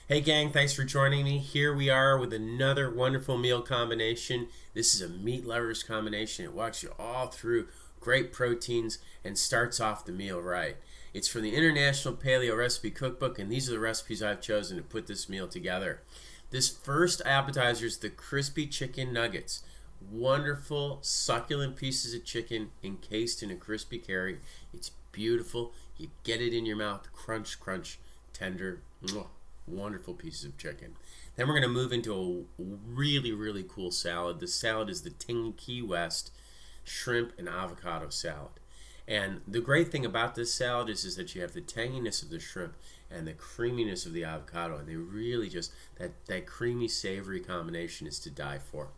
Hey gang, thanks for joining me. Here we are with another wonderful meal combination. This is a meat lovers combination. It walks you all through great proteins and starts off the meal right. It's from the International Paleo Recipe Cookbook, and these are the recipes I've chosen to put this meal together. This first appetizer is the crispy chicken nuggets. Wonderful, succulent pieces of chicken encased in a crispy curry. It's beautiful. You get it in your mouth, crunch, crunch, tender. Mwah. Wonderful pieces of chicken. Then we're going to move into a really cool salad. The salad is the Ting Key West shrimp and avocado salad. And the great thing about this salad is that you have the tanginess of the shrimp and the creaminess of the avocado, and they really just, that creamy savory combination is to die for.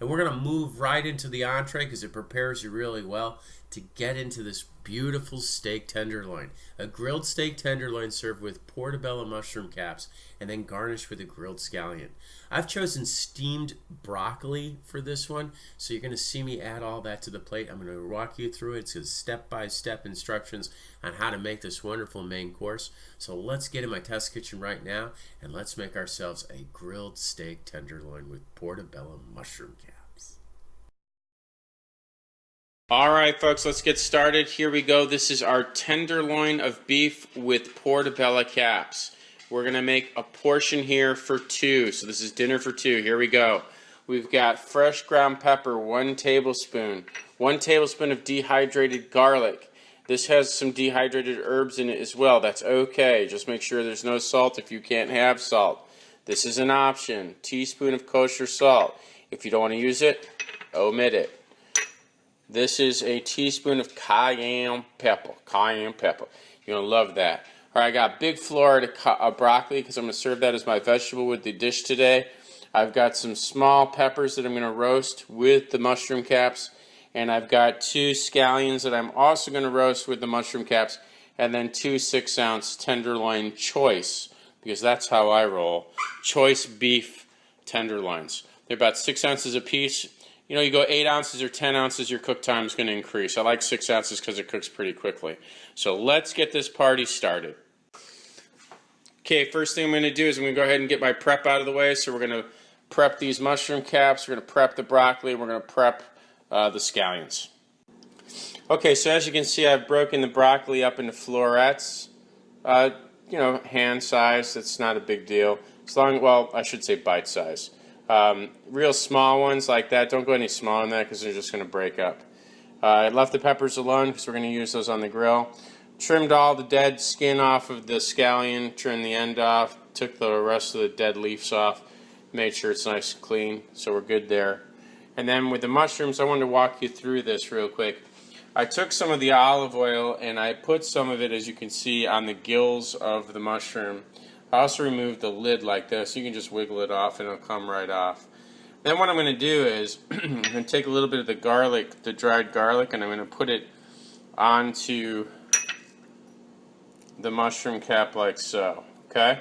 And we're going to move right into the entree because it prepares you really well to get into this beautiful steak tenderloin. A grilled steak tenderloin served with portobello mushroom caps and then garnished with a grilled scallion. I've chosen steamed broccoli for this one, so you're going to see me add all that to the plate. I'm going to walk you through it. It's step-by-step instructions on how to make this wonderful main course. So let's get in my test kitchen right now and let's make ourselves a grilled steak tenderloin with portobello mushroom caps. All right, folks, let's get started. Here we go. This is our tenderloin of beef with portobello caps. We're going to make a portion here for two. So this is dinner for two. Here we go. We've got fresh ground pepper, 1 tablespoon. 1 tablespoon of dehydrated garlic. This has some dehydrated herbs in it as well. That's okay. Just make sure there's no salt if you can't have salt. This is an option. Teaspoon of kosher salt. If you don't want to use it, omit it. This is a teaspoon of cayenne pepper. Cayenne pepper. You're going to love that. All right, I got big Florida broccoli because I'm going to serve that as my vegetable with the dish today. I've got some small peppers that I'm going to roast with the mushroom caps. And I've got 2 scallions that I'm also going to roast with the mushroom caps. And then 2 6-ounce tenderloin choice, because that's how I roll. Choice beef tenderloins. They're about 6 ounces a piece. You know, you go 8 ounces or 10 ounces, your cook time is going to increase. I like 6 ounces because it cooks pretty quickly. So let's get this party started. Okay, first thing I'm going to do is I'm going to go ahead and get my prep out of the way. So we're going to prep these mushroom caps. We're going to prep the broccoli. We're going to prep the scallions. Okay, so as you can see, I've broken the broccoli up into florets. You know, hand size. That's not a big deal. As long, well, I should say bite size. Real small ones like that, don't go any smaller than that because they're just going to break up. I left the peppers alone because we're going to use those on the grill. Trimmed all the dead skin off of the scallion, trimmed the end off, took the rest of the dead leaves off, made sure it's nice and clean, so we're good there. And then with the mushrooms, I wanted to walk you through this real quick. I took some of the olive oil and I put some of it, as you can see, on the gills of the mushroom. I also removed the lid like this. You can just wiggle it off and it'll come right off. Then what I'm going to do is I'm going to take a little bit of the garlic, the dried garlic, and I'm going to put it onto the mushroom cap like so. Okay?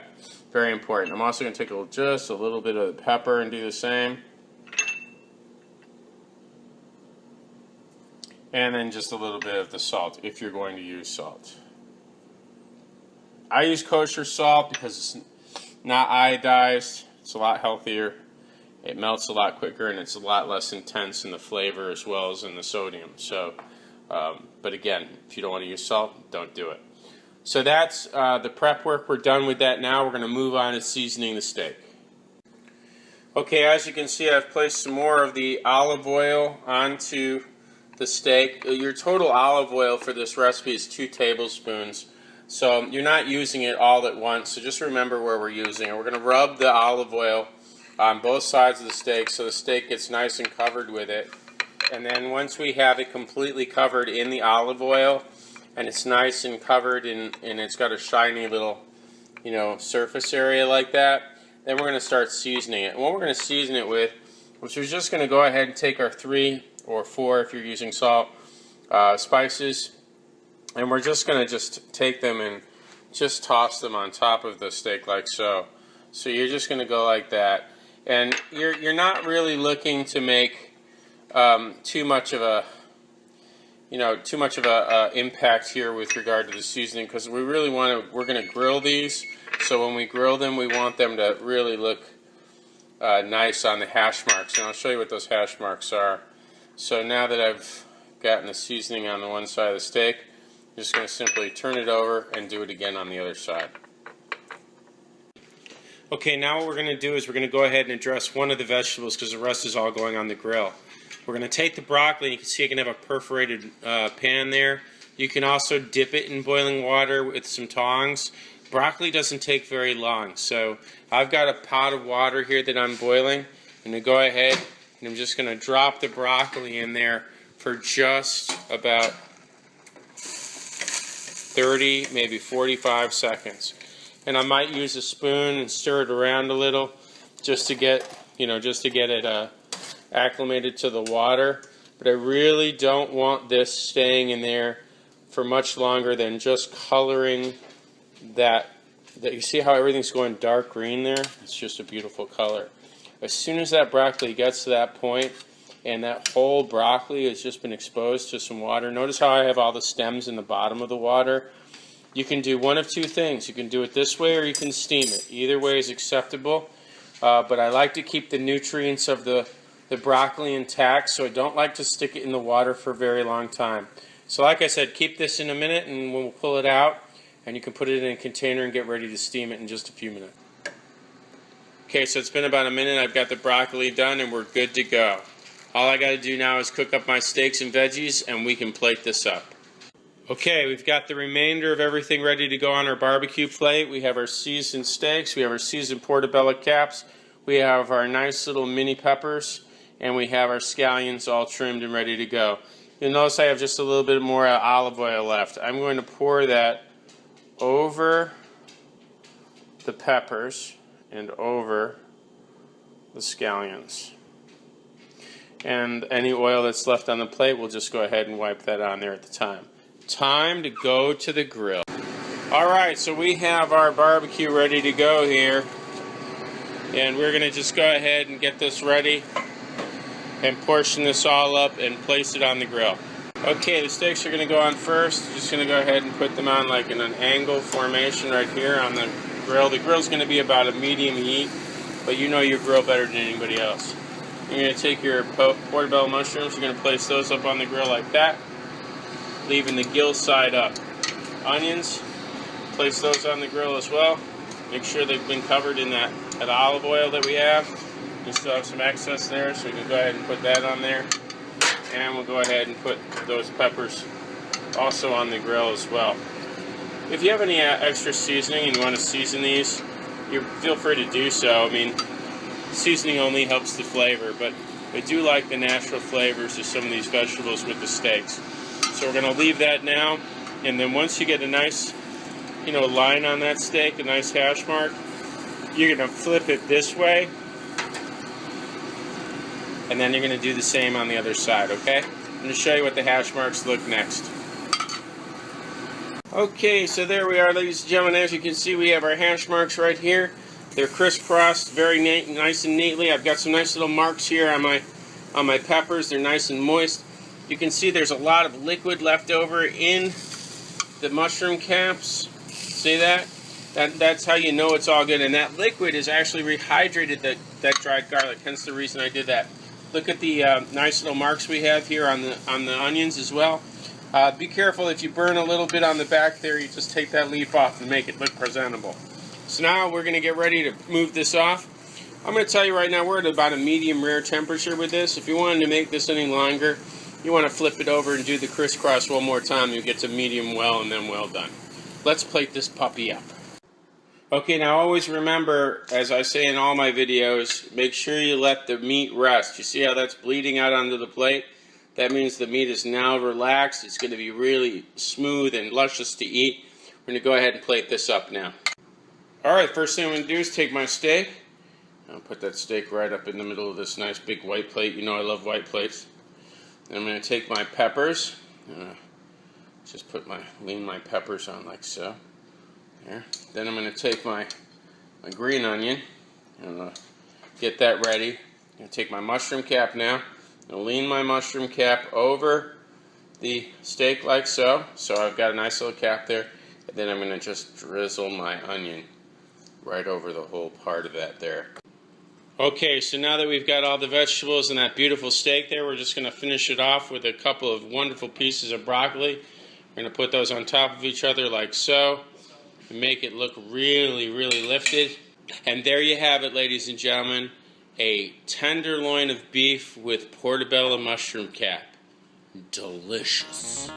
Very important. I'm also going to take just a little bit of the pepper and do the same. And then just a little bit of the salt if you're going to use salt. I use kosher salt because it's not iodized. It's a lot healthier. It melts a lot quicker and it's a lot less intense in the flavor as well as in the sodium. So, but again, if you don't want to use salt, don't do it. So that's the prep work. We're done with that now. We're going to move on to seasoning the steak. Okay, as you can see, I've placed some more of the olive oil onto the steak. Your total olive oil for this recipe is 2 tablespoons. So you're not using it all at once, so just remember where we're using it. We're going to rub the olive oil on both sides of the steak so the steak gets nice and covered with it. And then once we have it completely covered in the olive oil, and it's nice and covered and it's got a shiny little, you know, surface area like that, then we're going to start seasoning it. And what we're going to season it with, which we're just going to go ahead and take our 3 or 4, if you're using salt, spices. And we're just going to take them and just toss them on top of the steak like so. So you're just going to go like that. And you're not really looking to make too much of a, too much of a impact here with regard to the seasoning, because we really we're going to grill these. So when we grill them, we want them to really look nice on the hash marks. And I'll show you what those hash marks are. So now that I've gotten the seasoning on the one side of the steak, I'm just going to simply turn it over and do it again on the other side. Okay, now what we're going to do is we're going to go ahead and address one of the vegetables, because the rest is all going on the grill. We're going to take the broccoli, and you can see I can have a perforated pan there. You can also dip it in boiling water with some tongs. Broccoli doesn't take very long, so I've got a pot of water here that I'm boiling. I'm going to go ahead and I'm just going to drop the broccoli in there for just about 30, maybe 45 seconds. And I might use a spoon and stir it around a little just to get, it acclimated to the water. But I really don't want this staying in there for much longer than just coloring that. You see how everything's going dark green there? It's just a beautiful color. As soon as that broccoli gets to that point, and that whole broccoli has just been exposed to some water. Notice how I have all the stems in the bottom of the water. You can do one of two things. You can do it this way, or you can steam it. Either way is acceptable. But I like to keep the nutrients of the broccoli intact, so I don't like to stick it in the water for a very long time. So like I said, keep this in a minute and we'll pull it out, and you can put it in a container and get ready to steam it in just a few minutes. Okay, so it's been about a minute. I've got the broccoli done and we're good to go. All I got to do now is cook up my steaks and veggies, and we can plate this up. Okay, we've got the remainder of everything ready to go on our barbecue plate. We have our seasoned steaks, we have our seasoned portobello caps, we have our nice little mini peppers, and we have our scallions all trimmed and ready to go. You'll notice I have just a little bit more olive oil left. I'm going to pour that over the peppers and over the scallions. And any oil that's left on the plate, we'll just go ahead and wipe that on there at the time. Time to go to the grill. Alright, so we have our barbecue ready to go here. And we're going to just go ahead and get this ready and portion this all up and place it on the grill. Okay, the steaks are going to go on first. Just going to go ahead and put them on like in an angle formation right here on the grill. The grill's going to be about a medium heat, but you know your grill better than anybody else. You're going to take your portobello mushrooms, you're going to place those up on the grill like that, leaving the gill side up. Onions, place those on the grill as well. Make sure they've been covered in that olive oil that we have. We still have some excess there, so we can go ahead and put that on there. And we'll go ahead and put those peppers also on the grill as well. If you have any extra seasoning and you want to season these, you feel free to do so. I mean, seasoning only helps the flavor, but I do like the natural flavors of some of these vegetables with the steaks. So we're going to leave that now, and then once you get a nice, line on that steak, a nice hash mark, you're going to flip it this way, and then you're going to do the same on the other side, okay? I'm going to show you what the hash marks look next. Okay, so there we are, ladies and gentlemen. As you can see, we have our hash marks right here. They're crisscrossed very nice and neatly. I've got some nice little marks here on my peppers. They're nice and moist. You can see there's a lot of liquid left over in the mushroom caps. See that? That's how you know it's all good. And that liquid is actually rehydrated that dried garlic. Hence the reason I did that. Look at the nice little marks we have here on the onions as well. Be careful if you burn a little bit on the back there. You just take that leaf off and make it look presentable. So now we're going to get ready to move this off. I'm going to tell you right now, we're at about a medium rare temperature with this. If you wanted to make this any longer, you want to flip it over and do the crisscross one more time. You'll get to medium well and then well done. Let's plate this puppy up. Okay, now always remember, as I say in all my videos, make sure you let the meat rest. You see how that's bleeding out onto the plate? That means the meat is now relaxed. It's going to be really smooth and luscious to eat. We're going to go ahead and plate this up now. Alright, first thing I'm going to do is take my steak. I'll put that steak right up in the middle of this nice big white plate. You know I love white plates. Then I'm going to take my peppers. Just lean my peppers on like so. There. Then I'm going to take my green onion and get that ready. I'm going to take my mushroom cap now. I'm going to lean my mushroom cap over the steak like so. So I've got a nice little cap there. And then I'm going to just drizzle my onion right over the whole part of that there. Okay, so now that we've got all the vegetables and that beautiful steak there, we're just going to finish it off with a couple of wonderful pieces of broccoli. We're going to put those on top of each other like so and make it look really, really lifted. And there you have it, ladies and gentlemen, a tenderloin of beef with portobello mushroom cap. Delicious.